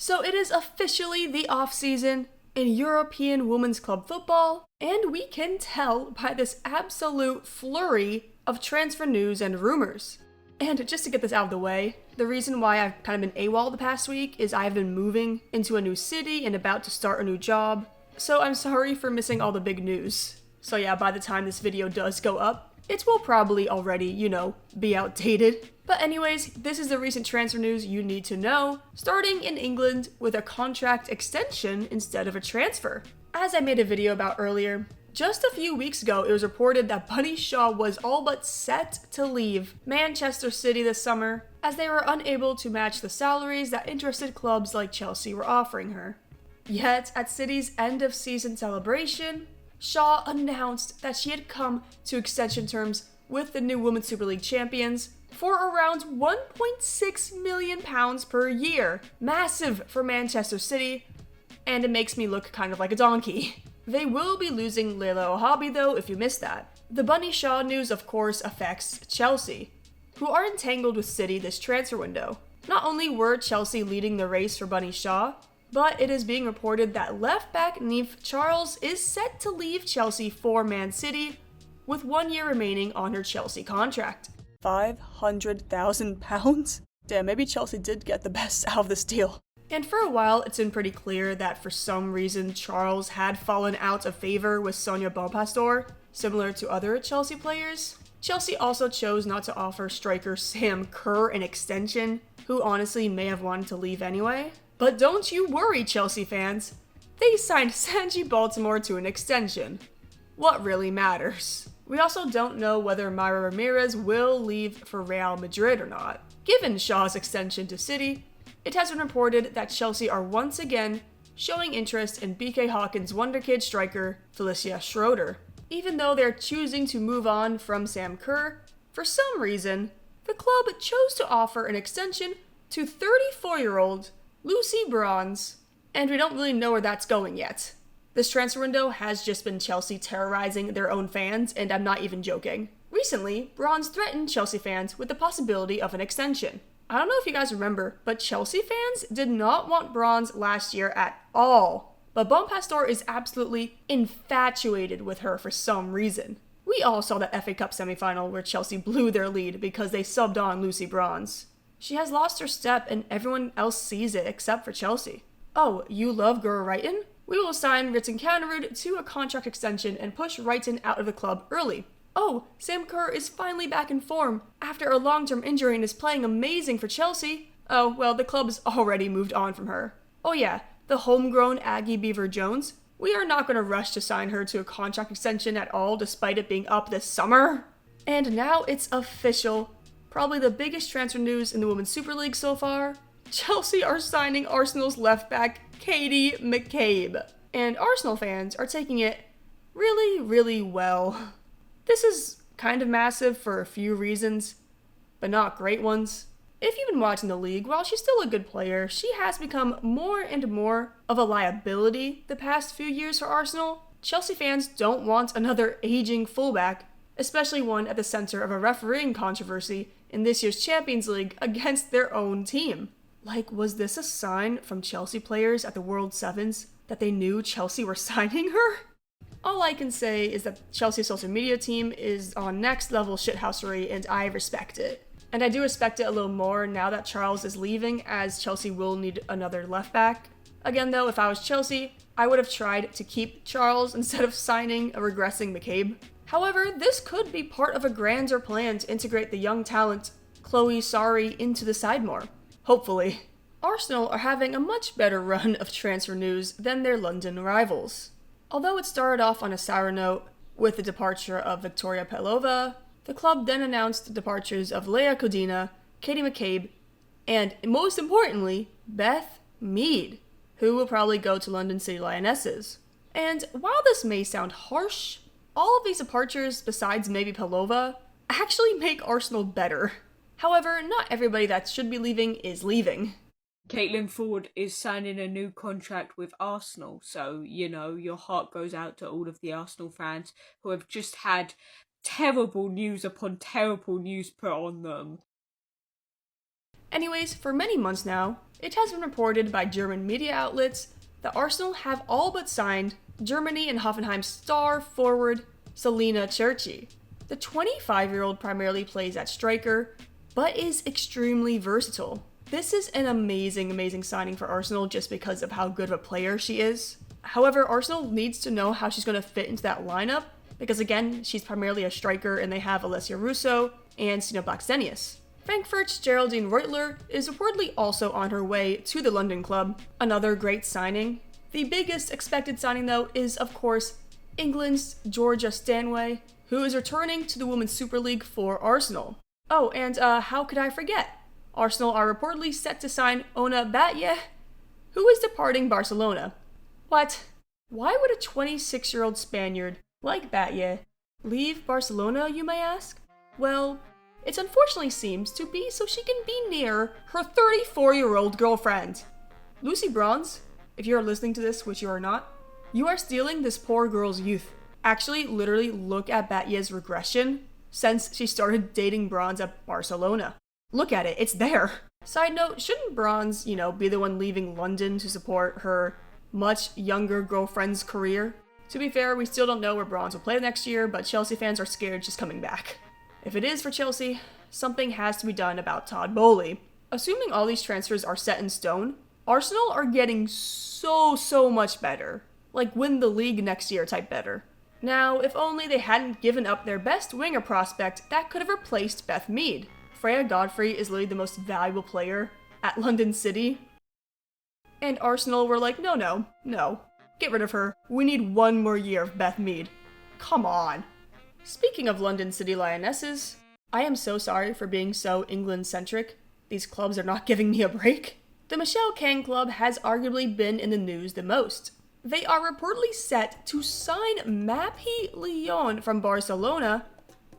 So it is officially the off-season in European women's club football, and we can tell by this absolute flurry of transfer news and rumors. And just to get this out of the way, the reason why I've kind of been AWOL the past week is I've been moving into a new city and about to start a new job, so I'm sorry for missing all the big news. So yeah, by the time this video does go up, it will probably already, be outdated. But anyways, this is the recent transfer news you need to know, starting in England with a contract extension instead of a transfer. As I made a video about earlier, just a few weeks ago it was reported that Bunny Shaw was all but set to leave Manchester City this summer, as they were unable to match the salaries that interested clubs like Chelsea were offering her. Yet, at City's end of season celebration, Shaw announced that she had come to extension terms with the new Women's Super League champions for around £1.6 million per year. Massive for Manchester City, and it makes me look kind of like a donkey. They will be losing Leila Ohabi though, if you missed that. The Bunny Shaw news of course affects Chelsea, who are entangled with City this transfer window. Not only were Chelsea leading the race for Bunny Shaw, but it is being reported that left-back Niamph Charles is set to leave Chelsea for Man City, with 1 year remaining on her Chelsea contract. £500,000? Damn, maybe Chelsea did get the best out of this deal. And for a while, it's been pretty clear that for some reason Charles had fallen out of favor with Sonia Bonpastor, similar to other Chelsea players. Chelsea also chose not to offer striker Sam Kerr an extension, who honestly may have wanted to leave anyway. But don't you worry, Chelsea fans. They signed Sanji Baltimore to an extension. What really matters? We also don't know whether Mayra Ramirez will leave for Real Madrid or not. Given Shaw's extension to City, it has been reported that Chelsea are once again showing interest in BK Hawkins' wonderkid striker Felicia Schroeder. Even though they're choosing to move on from Sam Kerr, for some reason, the club chose to offer an extension to 34-year-old Lucy Bronze, and we don't really know where that's going yet. This transfer window has just been Chelsea terrorizing their own fans, and I'm not even joking. Recently, Bronze threatened Chelsea fans with the possibility of an extension. I don't know if you guys remember, but Chelsea fans did not want Bronze last year at all. But Bonpastor is absolutely infatuated with her for some reason. We all saw that FA Cup semi-final where Chelsea blew their lead because they subbed on Lucy Bronze. She has lost her step and everyone else sees it except for Chelsea. Oh, you love Guro Reiten? We will sign Ritson Kanerud to a contract extension and push Reiten out of the club early. Oh, Sam Kerr is finally back in form after a long-term injury and is playing amazing for Chelsea. Oh, well, the club's already moved on from her. Oh yeah, the homegrown Aggie Beaver Jones. We are not going to rush to sign her to a contract extension at all despite it being up this summer. And now it's official. Probably the biggest transfer news in the Women's Super League so far. Chelsea are signing Arsenal's left-back Katie McCabe. And Arsenal fans are taking it really, really well. This is kind of massive for a few reasons, but not great ones. If you've been watching the league, while she's still a good player, she has become more and more of a liability the past few years for Arsenal. Chelsea fans don't want another aging fullback, especially one at the center of a refereeing controversy in this year's Champions League against their own team. Like, was this a sign from Chelsea players at the World Sevens that they knew Chelsea were signing her? All I can say is that Chelsea's social media team is on next level shithousery, and I respect it. And I do respect it a little more now that Charles is leaving, as Chelsea will need another left back. Again though, if I was Chelsea, I would have tried to keep Charles instead of signing a regressing McCabe. However, this could be part of a grander plan to integrate the young talent Chloe Sari into the side more. Hopefully. Arsenal are having a much better run of transfer news than their London rivals. Although it started off on a sour note with the departure of Victoria Pelova, the club then announced the departures of Leah Codina, Katie McCabe, and most importantly, Beth Mead, who will probably go to London City Lionnesses. And while this may sound harsh, all of these departures, besides maybe Pelova, actually make Arsenal better. However, not everybody that should be leaving is leaving. Caitlin Ford is signing a new contract with Arsenal, so, your heart goes out to all of the Arsenal fans who have just had terrible news upon terrible news put on them. Anyways, for many months now, it has been reported by German media outlets that Arsenal have all but signed Germany and Hoffenheim star forward Selina Cherchi. The 25-year-old primarily plays at striker, but is extremely versatile. This is an amazing signing for Arsenal just because of how good of a player she is. However, Arsenal needs to know how she's going to fit into that lineup, because again, she's primarily a striker and they have Alexia Russo and Stina Blackstenius. Frankfurt's Geraldine Reutler is reportedly also on her way to the London club. Another great signing. The biggest expected signing though is of course England's Georgia Stanway, who is returning to the Women's Super League for Arsenal. Oh, and how could I forget? Arsenal are reportedly set to sign Ona Batlle, who is departing Barcelona. What? Why would a 26-year-old Spaniard like Batlle leave Barcelona, you may ask? Well, it unfortunately seems to be so she can be near her 34-year-old girlfriend. Lucy Bronze, if you are listening to this, which you are not, you are stealing this poor girl's youth. Actually, literally look at Batlle's regression since she started dating Bronze at Barcelona. Look at it, it's there. Side note, shouldn't Bronze, be the one leaving London to support her much younger girlfriend's career? To be fair, we still don't know where Bronze will play next year, but Chelsea fans are scared she's coming back. If it is for Chelsea, something has to be done about Todd Boehly. Assuming all these transfers are set in stone, Arsenal are getting so much better. Like win the league next year type better. Now, if only they hadn't given up their best winger prospect that could have replaced Beth Mead. Freya Godfrey is literally the most valuable player at London City. And Arsenal were like, no. Get rid of her. We need one more year of Beth Mead. Come on. Speaking of London City Lionesses, I am so sorry for being so England-centric. These clubs are not giving me a break. The Michele Kang club has arguably been in the news the most. They are reportedly set to sign Mapi León from Barcelona,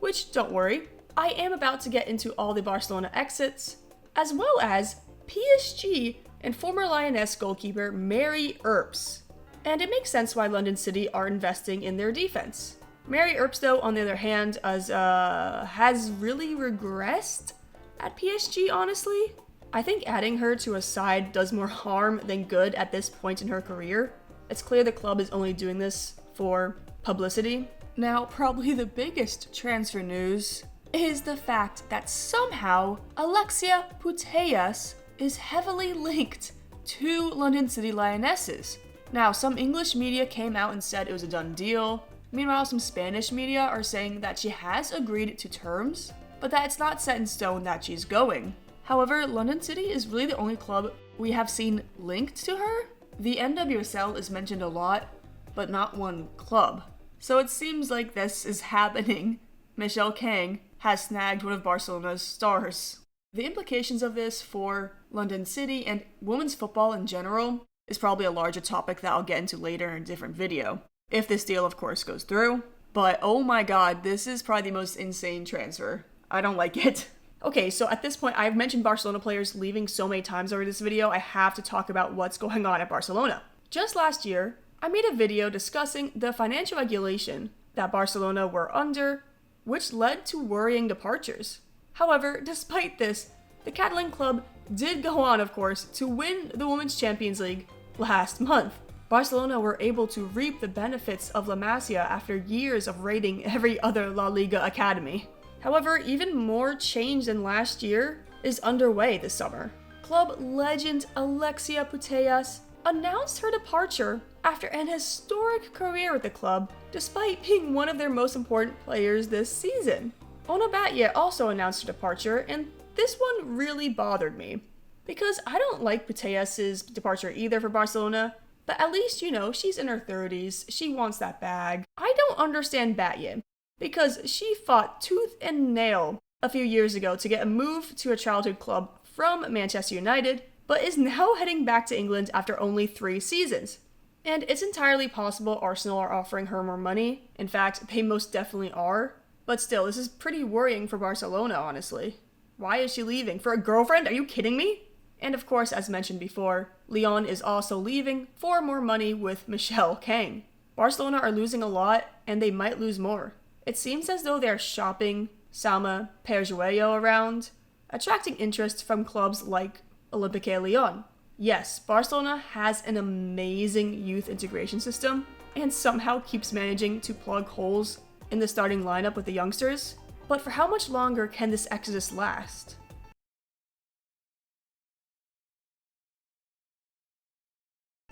which, don't worry, I am about to get into all the Barcelona exits, as well as PSG and former Lioness goalkeeper Mary Earps. And it makes sense why London City are investing in their defense. Mary Earps, though, on the other hand, has really regressed at PSG, honestly. I think adding her to a side does more harm than good at this point in her career. It's clear the club is only doing this for publicity. Now, probably the biggest transfer news is the fact that somehow Alexia Putellas is heavily linked to London City Lionesses. Now, some English media came out and said it was a done deal. Meanwhile, some Spanish media are saying that she has agreed to terms, but that it's not set in stone that she's going. However, London City is really the only club we have seen linked to her. The NWSL is mentioned a lot, but not one club. So it seems like this is happening. Michele Kang has snagged one of Barcelona's stars. The implications of this for London City and women's football in general is probably a larger topic that I'll get into later in a different video. If this deal, of course, goes through. But oh my god, this is probably the most insane transfer. I don't like it. Okay, so at this point, I've mentioned Barcelona players leaving so many times over this video, I have to talk about what's going on at Barcelona. Just last year, I made a video discussing the financial regulation that Barcelona were under, which led to worrying departures. However, despite this, the Catalan club did go on, of course, to win the Women's Champions League last month. Barcelona were able to reap the benefits of La Masia after years of raiding every other La Liga academy. However, even more change than last year is underway this summer. Club legend Alexia Putellas announced her departure after an historic career with the club, despite being one of their most important players this season. Ona Batlle also announced her departure, and this one really bothered me, because I don't like Putellas' departure either for Barcelona, but at least, she's in her 30s, she wants that bag. I don't understand Batlle, because she fought tooth and nail a few years ago to get a move to a childhood club from Manchester United, but is now heading back to England after only 3 seasons. And it's entirely possible Arsenal are offering her more money. In fact, they most definitely are. But still, this is pretty worrying for Barcelona, honestly. Why is she leaving? For a girlfriend? Are you kidding me? And of course, as mentioned before, León is also leaving for more money with Michele Kang. Barcelona are losing a lot, and they might lose more. It seems as though they're shopping Salma Perjuello around, attracting interest from clubs like Olympique León. Yes, Barcelona has an amazing youth integration system and somehow keeps managing to plug holes in the starting lineup with the youngsters, but for how much longer can this exodus last?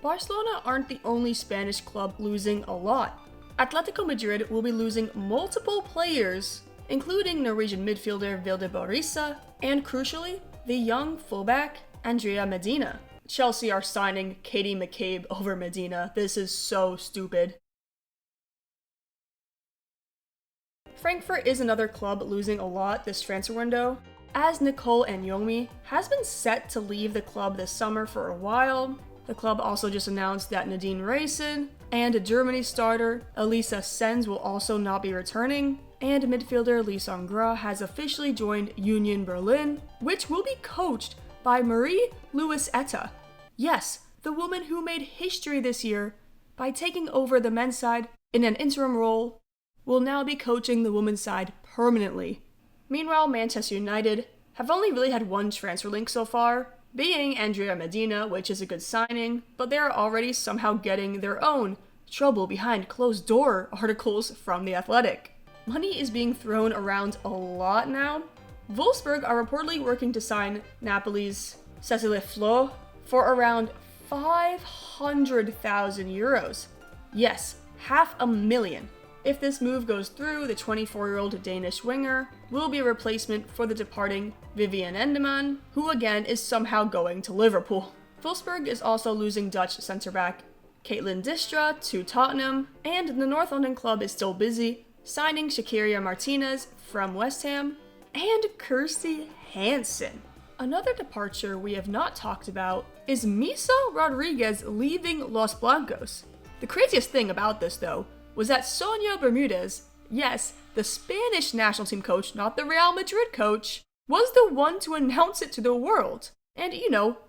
Barcelona aren't the only Spanish club losing a lot. Atletico Madrid will be losing multiple players, including Norwegian midfielder Vilde Borisa, and crucially, the young fullback Andrea Medina. Chelsea are signing Katie McCabe over Medina. This is so stupid. Frankfurt is another club losing a lot this transfer window, as Nicole Anyomi has been set to leave the club this summer for a while. The club also just announced that Nadine Racin and Germany starter Elisa Sens will also not be returning, and midfielder Lee Song-gra has officially joined Union Berlin, which will be coached by Marie-Louise Etta. Yes, the woman who made history this year by taking over the men's side in an interim role will now be coaching the women's side permanently. Meanwhile, Manchester United have only really had one transfer link so far, being Andrea Medina, which is a good signing, but they are already somehow getting their own trouble behind closed door articles from The Athletic. Money is being thrown around a lot now. Wolfsburg are reportedly working to sign Napoli's Cécile Flo for around 500,000 euros. Yes, $500,000. If this move goes through, the 24-year-old Danish winger will be a replacement for the departing Vivian Endemann, who again is somehow going to Liverpool. Wolfsburg is also losing Dutch centre-back Caitlin Distra to Tottenham, and the North London club is still busy signing Shakiria Martinez from West Ham and Kirsty Hansen. Another departure we have not talked about is Misa Rodriguez leaving Los Blancos. The craziest thing about this, though, was that Sonia Bermudez, yes, the Spanish national team coach, not the Real Madrid coach, was the one to announce it to the world. And,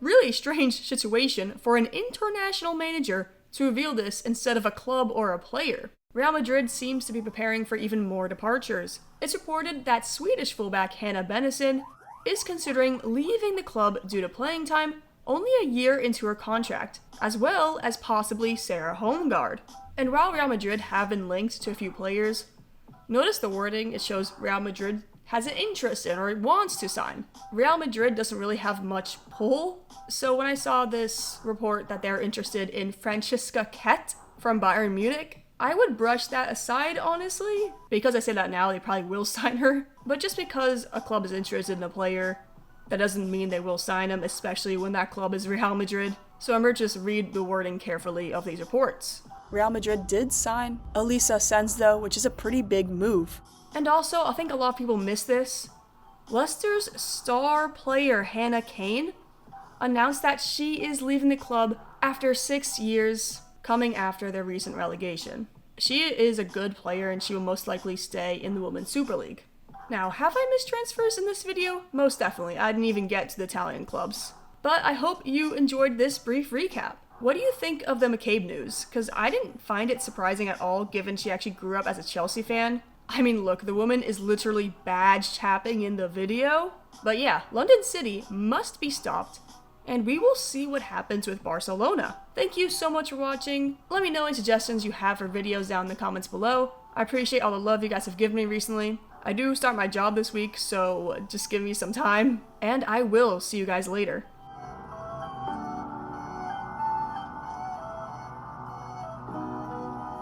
really strange situation for an international manager to reveal this instead of a club or a player. Real Madrid seems to be preparing for even more departures. It's reported that Swedish fullback Hanna Bennison is considering leaving the club due to playing time only a year into her contract, as well as possibly Sarah Holmgard. And while Real Madrid have been linked to a few players, notice the wording, it shows Real Madrid has an interest in or wants to sign. Real Madrid doesn't really have much pull, so when I saw this report that they're interested in Franziska Kett from Bayern Munich, I would brush that aside, honestly. Because I say that now, they probably will sign her. But just because a club is interested in a player, that doesn't mean they will sign him, especially when that club is Real Madrid. So remember to just read the wording carefully of these reports. Real Madrid did sign Elisa Sens though, which is a pretty big move. And also, I think a lot of people miss this. Leicester's star player Hannah Kane announced that she is leaving the club after 6 years, coming after their recent relegation. She is a good player and she will most likely stay in the Women's Super League. Now, have I missed transfers in this video? Most definitely. I didn't even get to the Italian clubs. But I hope you enjoyed this brief recap. What do you think of the McCabe news? Because I didn't find it surprising at all, given she actually grew up as a Chelsea fan. I mean, look, the woman is literally badge tapping in the video. But yeah, London City must be stopped, and we will see what happens with Barcelona. Thank you so much for watching. Let me know any suggestions you have for videos down in the comments below. I appreciate all the love you guys have given me recently. I do start my job this week, so just give me some time, and I will see you guys later.